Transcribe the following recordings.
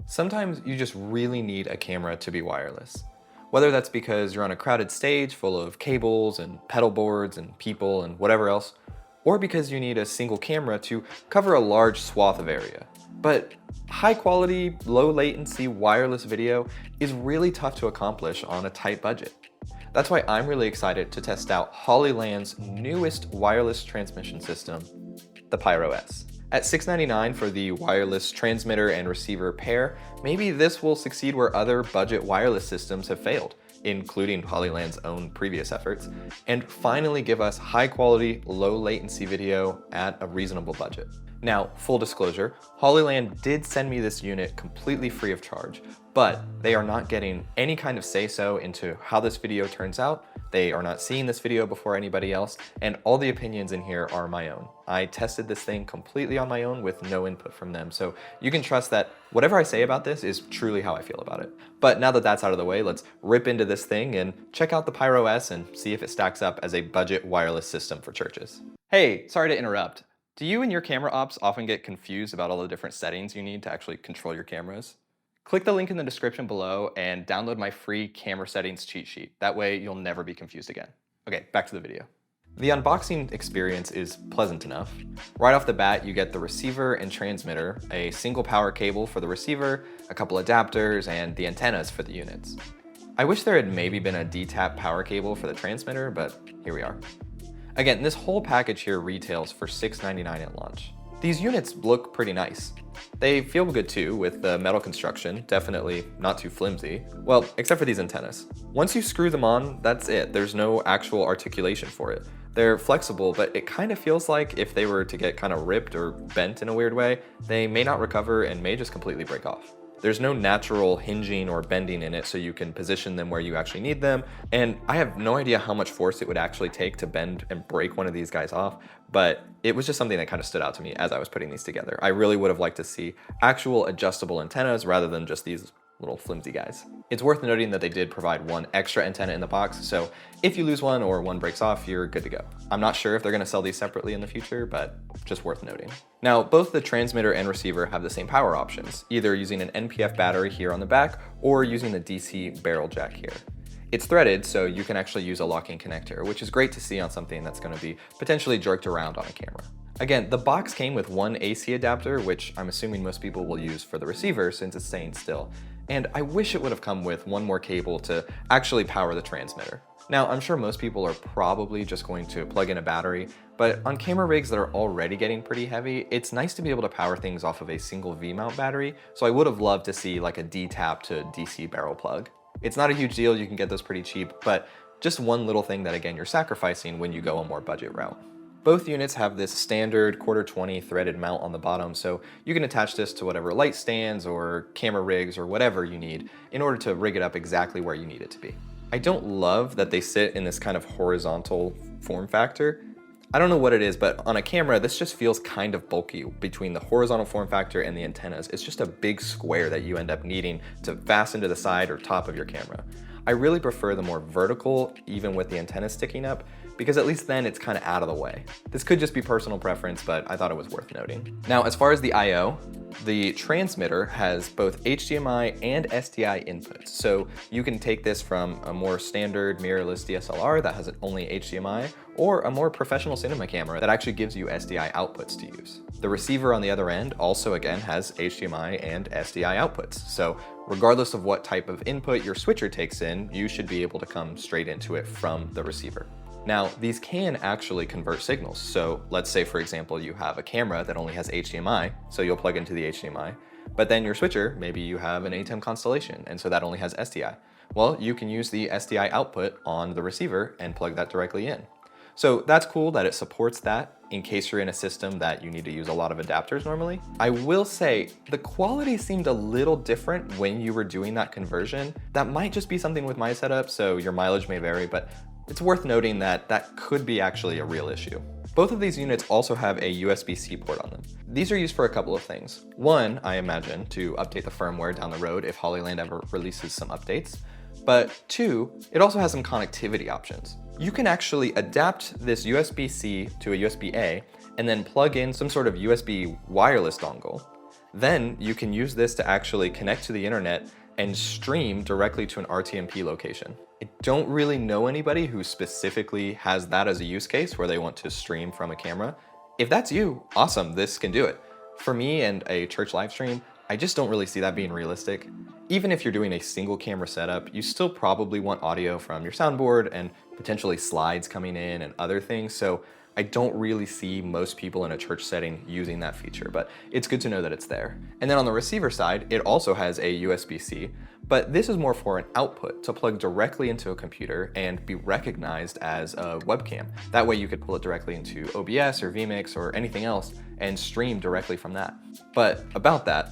Sometimes you just really need a camera to be wireless. Whether that's because you're on a crowded stage full of cables and pedal boards and people and whatever else, or because you need a single camera to cover a large swath of area. But high quality, low latency wireless video is really tough to accomplish on a tight budget. That's why I'm really excited to test out Hollyland's newest wireless transmission system, the Pyro S. At $6.99 for the wireless transmitter and receiver pair, maybe this will succeed where other budget wireless systems have failed, including Hollyland's own previous efforts, and finally give us high quality, low latency video at a reasonable budget. Now, full disclosure, Hollyland did send me this unit completely free of charge, but they are not getting any kind of say-so into how this video turns out. They are not seeing this video before anybody else, and all the opinions in here are my own. I tested this thing completely on my own with no input from them, so you can trust that whatever I say about this is truly how I feel about it. But now that that's out of the way, let's rip into this thing and check out the Pyro S and see if it stacks up as a budget wireless system for churches. Hey, sorry to interrupt. Do you and your camera ops often get confused about all the different settings you need to actually control your cameras? Click the link in the description below and download my free camera settings cheat sheet. That way you'll never be confused again. Okay, back to the video. The unboxing experience is pleasant enough. Right off the bat, you get the receiver and transmitter, a single power cable for the receiver, a couple adapters, and the antennas for the units. I wish there had maybe been a D-tap power cable for the transmitter, but here we are. Again, this whole package here retails for $6.99 at launch. These units look pretty nice. They feel good too, with the metal construction, definitely not too flimsy. Well, except for these antennas. Once you screw them on, that's it. There's no actual articulation for it. They're flexible, but it kind of feels like if they were to get kind of ripped or bent in a weird way, they may not recover and may just completely break off. There's no natural hinging or bending in it, so you can position them where you actually need them. And I have no idea how much force it would actually take to bend and break one of these guys off, but it was just something that kind of stood out to me as I was putting these together. I really would have liked to see actual adjustable antennas rather than just these little flimsy guys. It's worth noting that they did provide one extra antenna in the box, so if you lose one or one breaks off, you're good to go. I'm not sure if they're gonna sell these separately in the future, but just worth noting. Now, both the transmitter and receiver have the same power options, either using an NPF battery here on the back or using the DC barrel jack here. It's threaded, so you can actually use a locking connector, which is great to see on something that's gonna be potentially jerked around on a camera. Again, the box came with one AC adapter, which I'm assuming most people will use for the receiver since it's staying still. And I wish it would have come with one more cable to actually power the transmitter. Now, I'm sure most people are probably just going to plug in a battery, but on camera rigs that are already getting pretty heavy, it's nice to be able to power things off of a single V-mount battery, so I would have loved to see like a D-tap to DC barrel plug. It's not a huge deal, you can get those pretty cheap, but just one little thing that again you're sacrificing when you go a more budget route. Both units have this standard 1/4-20 threaded mount on the bottom, so you can attach this to whatever light stands or camera rigs or whatever you need in order to rig it up exactly where you need it to be. I don't love that they sit in this kind of horizontal form factor. I don't know what it is, but on a camera, this just feels kind of bulky between the horizontal form factor and the antennas. It's just a big square that you end up needing to fasten to the side or top of your camera. I really prefer the more vertical, even with the antennas sticking up, because at least then it's kind of out of the way. This could just be personal preference, but I thought it was worth noting. Now, as far as the I/O, the transmitter has both HDMI and SDI inputs. So you can take this from a more standard mirrorless DSLR that has only HDMI, or a more professional cinema camera that actually gives you SDI outputs to use. The receiver on the other end also again has HDMI and SDI outputs. So regardless of what type of input your switcher takes in, you should be able to come straight into it from the receiver. Now, these can actually convert signals. So let's say, for example, you have a camera that only has HDMI, so you'll plug into the HDMI, but then your switcher, maybe you have an ATEM Constellation, and so that only has SDI. Well, you can use the SDI output on the receiver and plug that directly in. So that's cool that it supports that in case you're in a system that you need to use a lot of adapters normally. I will say the quality seemed a little different when you were doing that conversion. That might just be something with my setup, so your mileage may vary, but it's worth noting that that could be actually a real issue. Both of these units also have a USB-C port on them. These are used for a couple of things. One, I imagine, to update the firmware down the road if Hollyland ever releases some updates. But two, it also has some connectivity options. You can actually adapt this USB-C to a USB-A and then plug in some sort of USB wireless dongle. Then you can use this to actually connect to the internet and stream directly to an RTMP location. I don't really know anybody who specifically has that as a use case where they want to stream from a camera. If that's you, awesome, this can do it. For me and a church live stream, I just don't really see that being realistic. Even if you're doing a single camera setup, you still probably want audio from your soundboard and potentially slides coming in and other things. So I don't really see most people in a church setting using that feature, but it's good to know that it's there. And then on the receiver side, it also has a USB-C, but this is more for an output to plug directly into a computer and be recognized as a webcam. That way you could pull it directly into OBS or vMix or anything else and stream directly from that. But about that,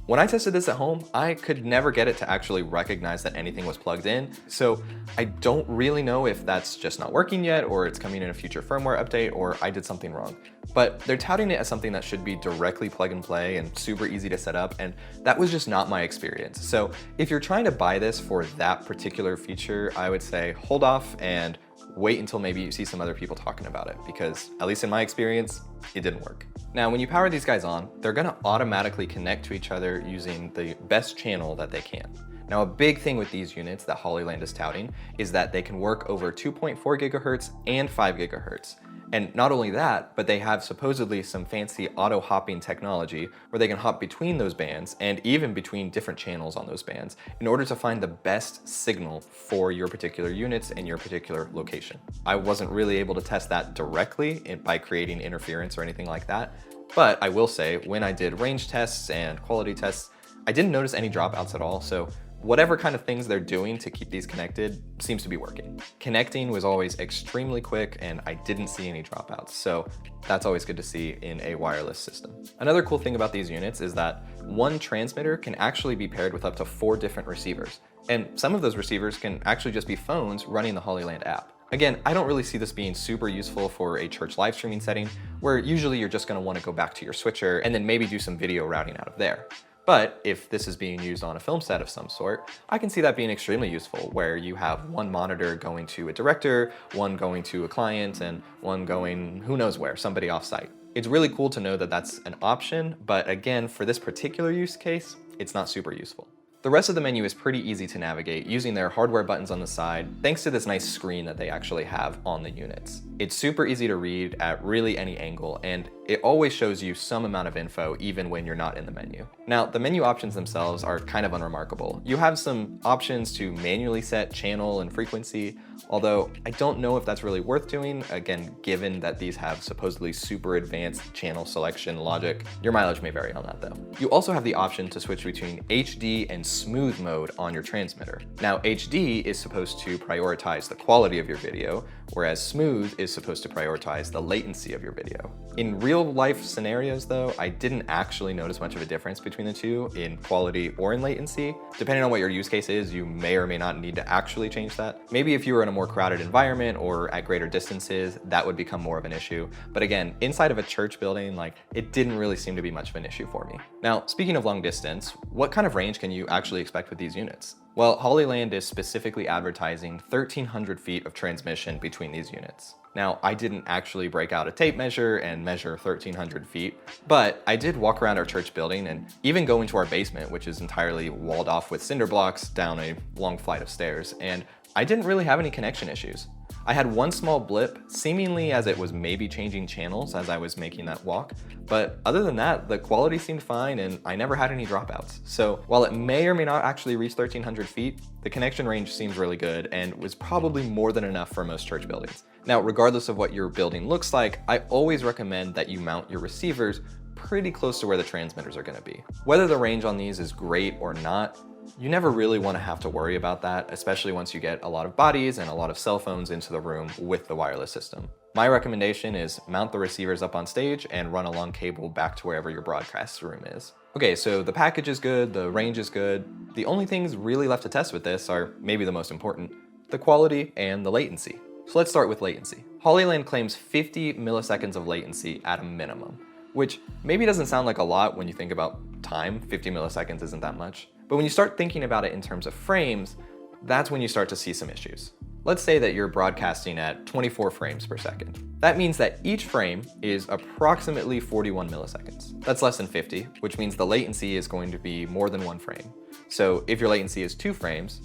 when I tested this at home, I could never get it to actually recognize that anything was plugged in. So I don't really know if that's just not working yet, or it's coming in a future firmware update, or I did something wrong. But they're touting it as something that should be directly plug and play and super easy to set up, and that was just not my experience. So if you're trying to buy this for that particular feature, I would say hold off and wait until maybe you see some other people talking about it, because at least in my experience, it didn't work. Now, when you power these guys on, they're gonna automatically connect to each other using the best channel that they can. Now, a big thing with these units that Hollyland is touting is that they can work over 2.4 gigahertz and 5 gigahertz. And not only that, but they have supposedly some fancy auto hopping technology where they can hop between those bands and even between different channels on those bands in order to find the best signal for your particular units and your particular location. I wasn't really able to test that directly by creating interference or anything like that, but I will say when I did range tests and quality tests, I didn't notice any dropouts at all. So whatever kind of things they're doing to keep these connected seems to be working. Connecting was always extremely quick and I didn't see any dropouts, so that's always good to see in a wireless system. Another cool thing about these units is that one transmitter can actually be paired with up to 4 different receivers, and some of those receivers can actually just be phones running the Hollyland app. Again, I don't really see this being super useful for a church live streaming setting, where usually you're just gonna wanna go back to your switcher and then maybe do some video routing out of there. But if this is being used on a film set of some sort, I can see that being extremely useful, where you have one monitor going to a director, one going to a client, and one going who knows where, somebody off-site. It's really cool to know that that's an option, but again, for this particular use case, it's not super useful. The rest of the menu is pretty easy to navigate using their hardware buttons on the side, thanks to this nice screen that they actually have on the units. It's super easy to read at really any angle, and it always shows you some amount of info even when you're not in the menu. Now, the menu options themselves are kind of unremarkable. You have some options to manually set channel and frequency, although I don't know if that's really worth doing, again, given that these have supposedly super advanced channel selection logic. Your mileage may vary on that though. You also have the option to switch between HD and smooth mode on your transmitter. Now, HD is supposed to prioritize the quality of your video, whereas smooth is supposed to prioritize the latency of your video. In real life scenarios though, I didn't actually notice much of a difference between the two in quality or in latency. Depending on what your use case is, you may or may not need to actually change that. Maybe if you were in a more crowded environment or at greater distances, that would become more of an issue. But again, inside of a church building, it didn't really seem to be much of an issue for me. Now, speaking of long distance, what kind of range can you actually expect with these units? Well, Hollyland is specifically advertising 1,300 feet of transmission between these units. Now, I didn't actually break out a tape measure and measure 1,300 feet, but I did walk around our church building and even go into our basement, which is entirely walled off with cinder blocks down a long flight of stairs, and I didn't really have any connection issues. I had one small blip, seemingly as it was maybe changing channels as I was making that walk, but other than that, the quality seemed fine and I never had any dropouts. So while it may or may not actually reach 1,300 feet, the connection range seems really good and was probably more than enough for most church buildings. Now, regardless of what your building looks like, I always recommend that you mount your receivers pretty close to where the transmitters are gonna be. Whether the range on these is great or not, you never really want to have to worry about that, especially once you get a lot of bodies and a lot of cell phones into the room with the wireless system. My recommendation is mount the receivers up on stage and run a long cable back to wherever your broadcast room is. Okay, so the package is good, the range is good. The only things really left to test with this are maybe the most important, the quality and the latency. So let's start with latency. Hollyland claims 50 milliseconds of latency at a minimum, which maybe doesn't sound like a lot when you think about time. 50 milliseconds isn't that much. But when you start thinking about it in terms of frames, that's when you start to see some issues. Let's say that you're broadcasting at 24 frames per second. That means that each frame is approximately 41 milliseconds. That's less than 50, which means the latency is going to be more than one frame. So if your latency is 2 frames,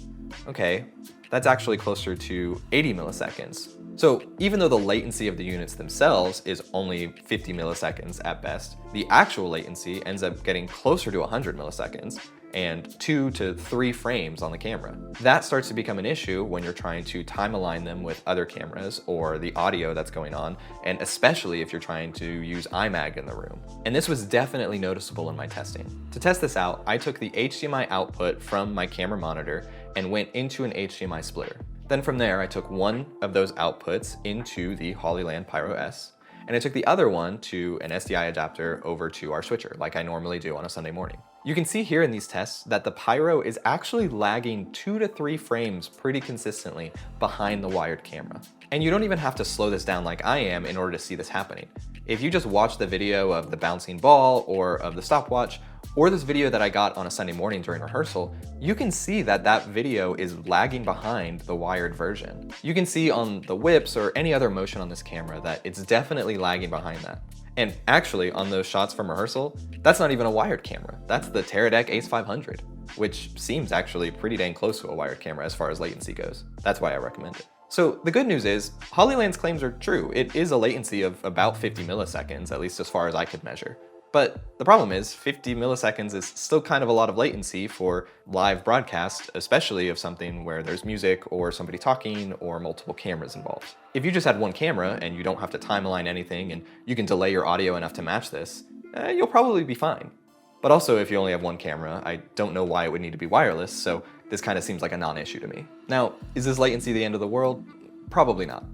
okay, that's actually closer to 80 milliseconds. So even though the latency of the units themselves is only 50 milliseconds at best, the actual latency ends up getting closer to 100 milliseconds and 2 to 3 frames on the camera. That starts to become an issue when you're trying to time align them with other cameras or the audio that's going on, and especially if you're trying to use iMag in the room. And this was definitely noticeable in my testing. To test this out, I took the HDMI output from my camera monitor and went into an HDMI splitter. Then from there, I took one of those outputs into the Hollyland Pyro S, and I took the other one to an SDI adapter over to our switcher, like I normally do on a Sunday morning. You can see here in these tests that the Pyro is actually lagging 2 to 3 frames pretty consistently behind the wired camera. And you don't even have to slow this down like I am in order to see this happening. If you just watch the video of the bouncing ball or of the stopwatch, or this video that I got on a Sunday morning during rehearsal, you can see that that video is lagging behind the wired version. You can see on the whips or any other motion on this camera that it's definitely lagging behind that. And actually, on those shots from rehearsal, that's not even a wired camera. That's the Teradek Ace 500, which seems actually pretty dang close to a wired camera as far as latency goes. That's why I recommend it. So the good news is, Hollyland's claims are true. It is a latency of about 50 milliseconds, at least as far as I could measure. But the problem is 50 milliseconds is still kind of a lot of latency for live broadcast, especially of something where there's music or somebody talking or multiple cameras involved. If you just had one camera and you don't have to time align anything and you can delay your audio enough to match this, you'll probably be fine. But also if you only have one camera, I don't know why it would need to be wireless, so this kind of seems like a non-issue to me. Now, is this latency the end of the world? Probably not.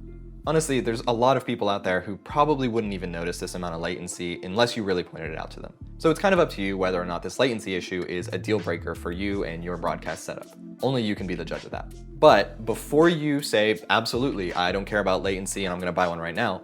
Honestly, there's a lot of people out there who probably wouldn't even notice this amount of latency unless you really pointed it out to them. So it's kind of up to you whether or not this latency issue is a deal breaker for you and your broadcast setup. Only you can be the judge of that. But before you say, absolutely, I don't care about latency and I'm gonna buy one right now,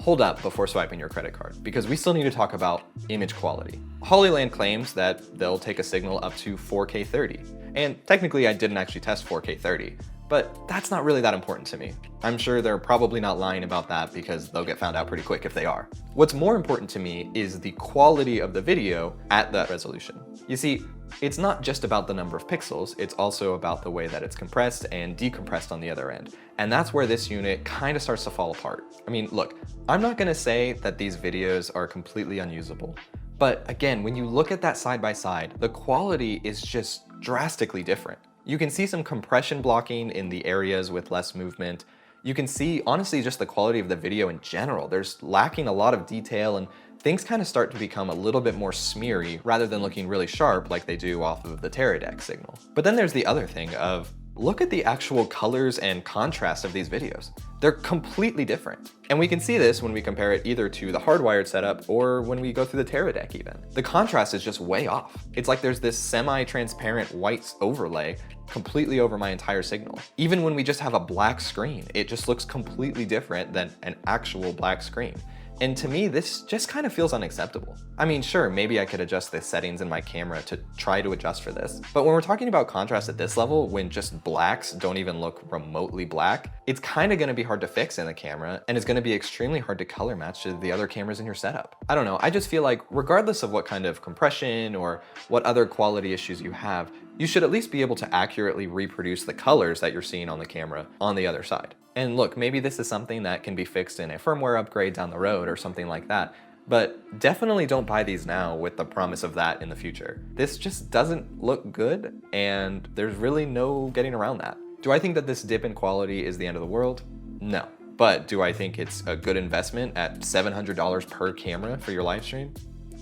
hold up before swiping your credit card, because we still need to talk about image quality. Hollyland claims that they'll take a signal up to 4K 30. And technically I didn't actually test 4K 30. But that's not really that important to me. I'm sure they're probably not lying about that because they'll get found out pretty quick if they are. What's more important to me is the quality of the video at that resolution. You see, it's not just about the number of pixels, it's also about the way that it's compressed and decompressed on the other end. And that's where this unit kind of starts to fall apart. I mean, look, I'm not gonna say that these videos are completely unusable. But again, when you look at that side by side, the quality is just drastically different. You can see some compression blocking in the areas with less movement. You can see, honestly, just the quality of the video in general. There's lacking a lot of detail and things kind of start to become a little bit more smeary rather than looking really sharp like they do off of the Teradek signal. But then there's the other thing of, look at the actual colors and contrast of these videos. They're completely different. And we can see this when we compare it either to the hardwired setup or when we go through the Teradek even. The contrast is just way off. It's like there's this semi-transparent white overlay completely over my entire signal. Even when we just have a black screen, it just looks completely different than an actual black screen. And to me, this just kind of feels unacceptable. I mean, sure, maybe I could adjust the settings in my camera to try to adjust for this, but when we're talking about contrast at this level, when just blacks don't even look remotely black, it's kind of gonna be hard to fix in the camera, and it's gonna be extremely hard to color match to the other cameras in your setup. I don't know, I just feel like regardless of what kind of compression or what other quality issues you have, you should at least be able to accurately reproduce the colors that you're seeing on the camera on the other side. And look, maybe this is something that can be fixed in a firmware upgrade down the road or something like that, but definitely don't buy these now with the promise of that in the future. This just doesn't look good, and there's really no getting around that. Do I think that this dip in quality is the end of the world? No. But do I think it's a good investment at $700 per camera for your live stream?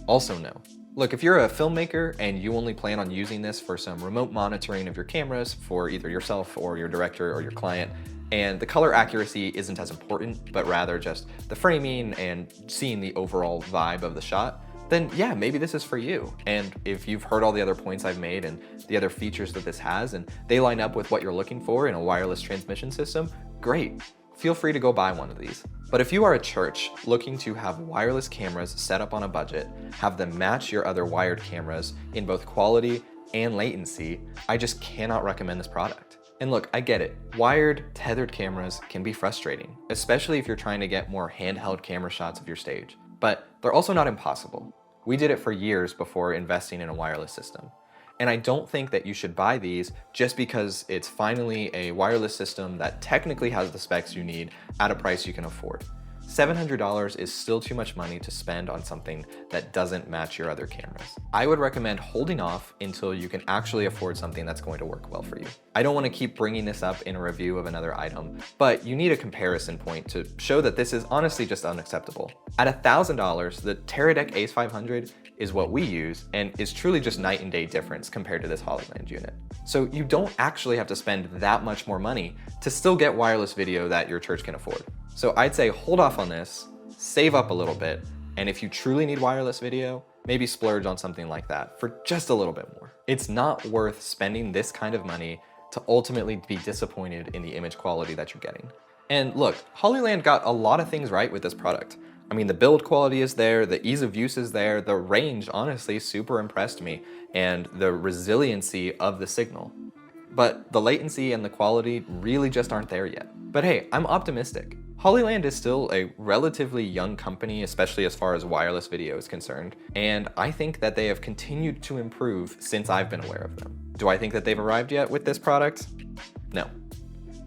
Also no. Look, if you're a filmmaker and you only plan on using this for some remote monitoring of your cameras for either yourself or your director or your client, and the color accuracy isn't as important, but rather just the framing and seeing the overall vibe of the shot, then yeah, maybe this is for you. And if you've heard all the other points I've made and the other features that this has, and they line up with what you're looking for in a wireless transmission system, great. Feel free to go buy one of these. But if you are a church looking to have wireless cameras set up on a budget, have them match your other wired cameras in both quality and latency, I just cannot recommend this product. And look, I get it. Wired, tethered cameras can be frustrating, especially if you're trying to get more handheld camera shots of your stage. But they're also not impossible. We did it for years before investing in a wireless system. And I don't think that you should buy these just because it's finally a wireless system that technically has the specs you need at a price you can afford. $700 is still too much money to spend on something that doesn't match your other cameras. I would recommend holding off until you can actually afford something that's going to work well for you. I don't want to keep bringing this up in a review of another item, but you need a comparison point to show that this is honestly just unacceptable. At $1,000, the Teradek Ace 500 is what we use and is truly just night and day difference compared to this Hollyland unit. So you don't actually have to spend that much more money to still get wireless video that your church can afford. So I'd say hold off on this, save up a little bit, and if you truly need wireless video, maybe splurge on something like that for just a little bit more. It's not worth spending this kind of money to ultimately be disappointed in the image quality that you're getting. And look, Hollyland got a lot of things right with this product. I mean, the build quality is there, the ease of use is there, the range honestly super impressed me, and the resiliency of the signal. But the latency and the quality really just aren't there yet. But hey, I'm optimistic. Hollyland is still a relatively young company, especially as far as wireless video is concerned, and I think that they have continued to improve since I've been aware of them. Do I think that they've arrived yet with this product? No.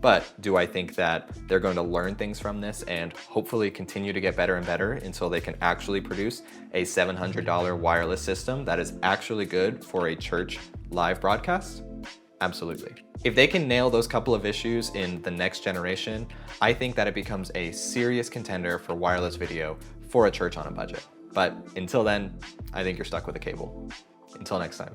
But do I think that they're going to learn things from this and hopefully continue to get better and better until they can actually produce a $700 wireless system that is actually good for a church live broadcast? Absolutely. If they can nail those couple of issues in the next generation, I think that it becomes a serious contender for wireless video for a church on a budget. But until then, I think you're stuck with a cable. Until next time.